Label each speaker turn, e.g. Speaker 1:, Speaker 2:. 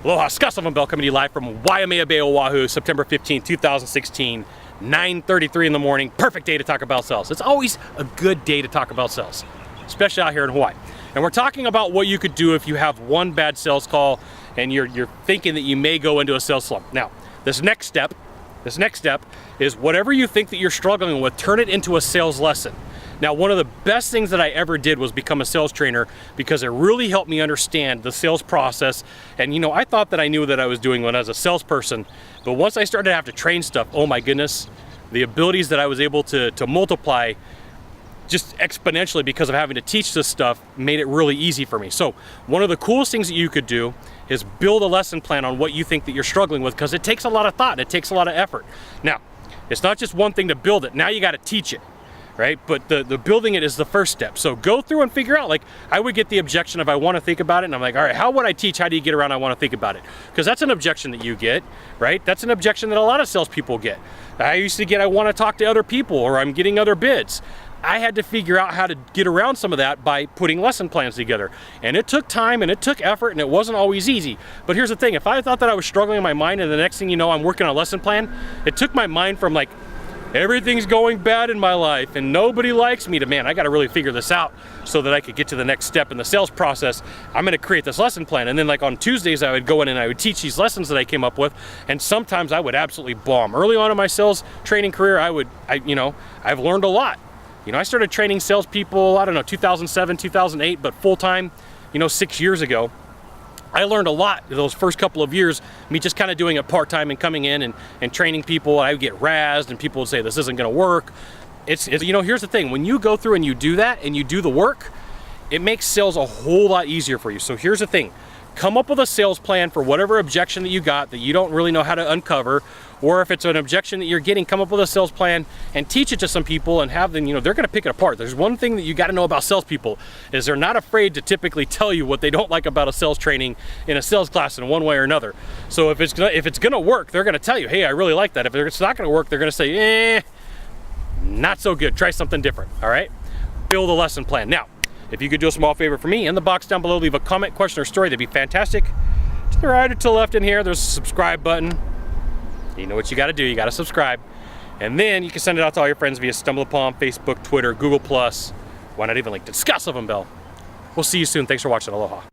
Speaker 1: Aloha, Scott Sylvan Bell coming to you live from Waimea Bay, Oahu, September 15, 2016, 9:33 in the morning. Perfect day to talk about sales. It's always a good day to talk about sales, especially out here in Hawaii. And we're talking about what you could do if you have one bad sales call and you're thinking that you may go into a sales slump. Now, this next step is whatever you think that you're struggling with, turn it into a sales lesson. Now, one of the best things that I ever did was become a sales trainer because it really helped me understand the sales process. And you know, I thought that I knew what I was doing when I was a salesperson, but once I started to have to train stuff, oh my goodness, the abilities that I was able to multiply just exponentially because of having to teach this stuff made it really easy for me. So one of the coolest things that you could do is build a lesson plan on what you think that you're struggling with, because it takes a lot of thought, it takes a lot of effort. Now, it's not just one thing to build it, now you got to teach it. Right? But the building it is the first step. So go through and figure out, like, I would get the objection if I want to think about it, and I'm like, all right, how would I teach? How do you get around I want to think about it? Because that's an objection that you get, right? That's an objection that a lot of salespeople get. I used to get, I want to talk to other people, or I'm getting other bids. I had to figure out how to get around some of that by putting lesson plans together. And it took time and it took effort and it wasn't always easy. But here's the thing, if I thought that I was struggling in my mind and the next thing you know, I'm working on a lesson plan, it took my mind from like, everything's going bad in my life and nobody likes me to, man, I got to really figure this out so that I could get to the next step in the sales process. I'm going to create this lesson plan. And then like on Tuesdays, I would go in and I would teach these lessons that I came up with. And sometimes I would absolutely bomb. Early on in my sales training career, I've learned a lot. You know, I started training salespeople, I don't know, 2007, 2008, but full-time, 6 years ago. I learned a lot those first couple of years, me just kind of doing it part-time and coming in and training people. I would get razzed and people would say, this isn't going to work. It's here's the thing. When you go through and you do that and you do the work, it makes sales a whole lot easier for you. So here's the thing. Come up with a sales plan for whatever objection that you got that you don't really know how to uncover, or if it's an objection that you're getting, come up with a sales plan and teach it to some people and have them, they're going to pick it apart. There's one thing that you got to know about salespeople is they're not afraid to typically tell you what they don't like about a sales training in a sales class in one way or another. So if it's going to work, they're going to tell you, hey, I really like that. If it's not going to work, they're going to say, not so good. Try something different. All right. Build a lesson plan. Now, if you could do a small favor for me, in the box down below, leave a comment, question, or story. That'd be fantastic. To the right or to the left in here, there's a subscribe button. You know what you got to do. You got to subscribe. And then you can send it out to all your friends via StumbleUpon, Facebook, Twitter, Google+. Why not even link to Scott Sylvan Bell? We'll see you soon. Thanks for watching. Aloha.